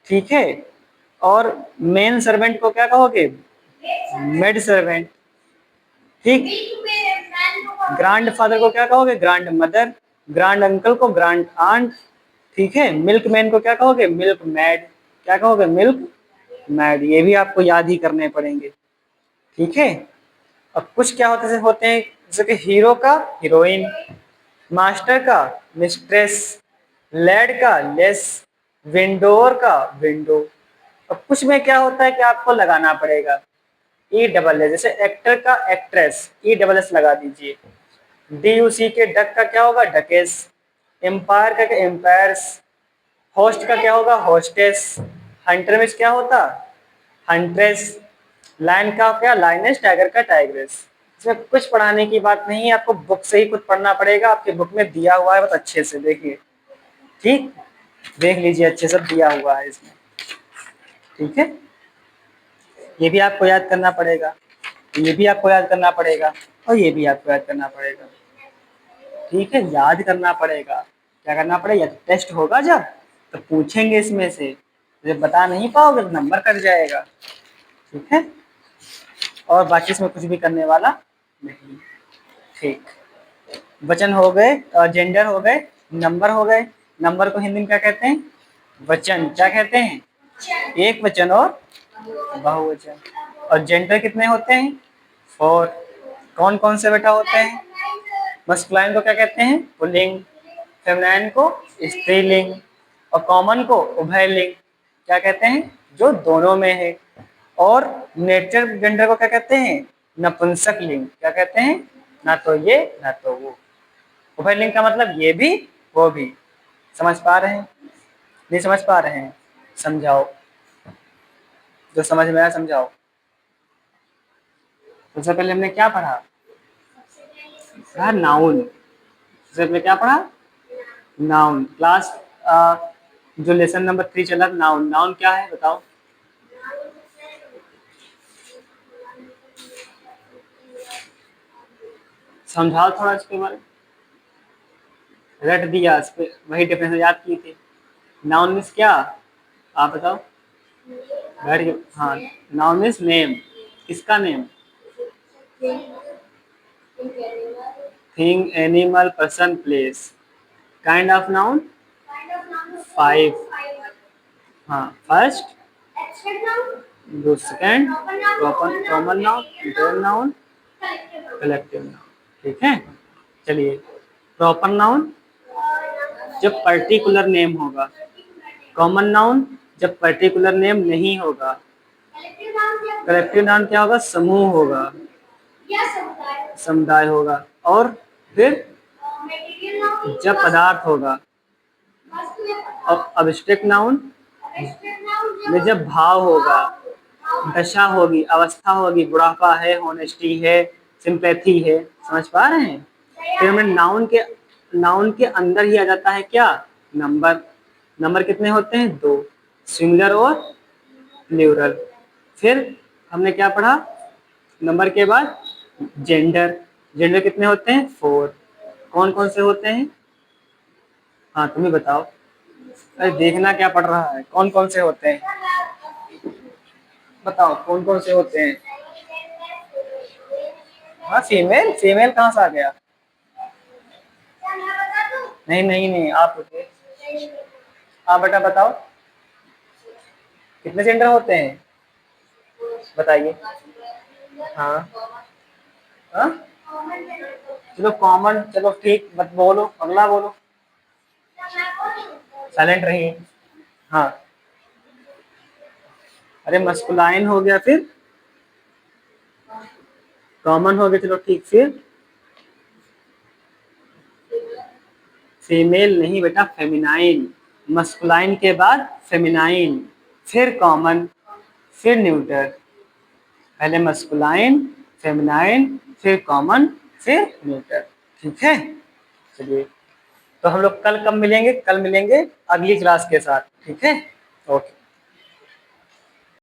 S1: ठीक है, और मेन सर्वेंट को क्या कहोगे? Maid servant. ठीक, ग्रांड फादर को क्या कहोगे? Grand mother. ग्रांड अंकल को ग्रांड आंट। ठीक है, मिल्क मैन को क्या कहोगे? Milk maid. क्या कहोगे? मिल्क मैड, ये भी आपको याद ही करने पड़ेंगे। ठीक है। अब कुछ क्या होते हैं जैसे कि हीरो का हीरोइन, मास्टर का मिस्ट्रेस, लेड का लेस, विंडोर का विंडो। अब कुछ में क्या होता है कि आपको लगाना पड़ेगा ई डबल एस, जैसे एक्टर का एक्ट्रेस, ई डबल एस लगा दीजिए। D you see K duck का क्या होगा डकेस, एम्पायर का क्या एम्पायर्स, होस्ट का क्या होगा होस्टेस, हंटर में क्या होता हंट्रेस, लाइन का क्या लाइनेस, टाइगर का टाइग्रेस। इसमें कुछ पढ़ाने की बात नहीं है, आपको बुक से ही कुछ पढ़ना पड़ेगा, आपके बुक में दिया हुआ है, बहुत अच्छे से देखिए। ठीक, देख लीजिए अच्छे से दिया हुआ है इसमें। ठीक है, ये भी आपको याद करना पड़ेगा, ये भी आपको याद करना पड़ेगा, और ये भी आपको याद करना पड़ेगा। ठीक है, याद करना पड़ेगा। क्या करना पड़ेगा, टेस्ट होगा जब तो पूछेंगे इसमें से, जब बता नहीं पाओगे तो नंबर कट जाएगा। ठीक है, और बाकी इसमें कुछ भी करने वाला नहीं। ठीक, वचन हो गए, जेंडर हो गए, नंबर हो गए। नंबर को हिंदी में क्या कहते हैं, वचन। क्या कहते हैं, एक वचन और बहुवचन। और जेंडर कितने होते हैं, 4। कौन कौन से बेटा होते हैं, मस्कुलाइन को क्या कहते हैं पुल्लिंग, फेमिनाइन को स्त्रीलिंग, और कॉमन को उभयलिंग। क्या कहते हैं, जो दोनों में है। और नेचर जेंडर को क्या कहते हैं नपुंसक लिंग। क्या कहते हैं, ना तो ये ना तो वो। उभयलिंग का मतलब ये भी वो भी। समझ पा रहे हैं, नहीं समझ पा रहे हैं, समझाओ, जो समझ में आया समझाओ। सबसे पहले हमने क्या पढ़ा, नाउन। सबसे पहले क्या पढ़ा, नाउन। क्लास जो लेसन नंबर 3 चला, नाउन। नाउन क्या है बताओ, समझाओ थोड़ा इसके बारे में। रट दिया इस पे, वही डेफिनेशन याद की थी। नाउन मीन्स क्या, आप बताओ। हाँ, नाउन मीन्स नेम। किसका name, thing, animal, person, place. Kind of noun 5। हाँ, फर्स्ट, दो second, common noun, internal noun, collective noun. ठीक है, चलिए। प्रॉपर नाउन जब पर्टिकुलर नेम होगा, कॉमन नाउन जब पर्टिकुलर नेम नहीं होगा, कलेक्टिव नाउन क्या होगा समूह होगा, समुदाय होगा, और फिर जब पदार्थ होगा, और अब्स्ट्रैक्ट नाउन में जब भाव होगा, दशा होगी, अवस्था होगी, बुढ़ापा है, होनेस्टी है, सिंपैथी है। समझ पा रहे हैं। फिर हमें नाउन के अंदर ही आ जाता है क्या, नंबर। नंबर कितने होते हैं, 2, सिंगुलर और प्लूरल। फिर हमने क्या पढ़ा, नंबर के बाद जेंडर। जेंडर कितने होते हैं, 4। कौन कौन से होते हैं, हाँ तुम्हें बताओ। अरे देखना क्या पढ़ रहा है, कौन कौन से होते हैं बताओ, कौन कौन से होते हैं। हाँ, फीमेल। फीमेल कहाँ से आ गया, नहीं नहीं नहीं, आप रुकिए, आप बेटा बताओ कितने जेंडर होते हैं, बताइए। हाँ हाँ, चलो कॉमन, चलो ठीक, मत बोलो, अगला बोलो, साइलेंट रहिए। हाँ, अरे मस्कुलाइन हो गया, फिर कॉमन हो गया, चलो ठीक, फिर फीमेल नहीं बेटा, फेमिनाइन। मस्कुलाइन के बाद फेमिनाइन, फिर कॉमन, फिर न्यूटर। पहले मस्कुलाइन, फेमिनाइन, फिर कॉमन, फिर न्यूटर। ठीक है, चलिए। तो हम लोग कल कब मिलेंगे, कल मिलेंगे अगली क्लास के साथ। ठीक है, ओके।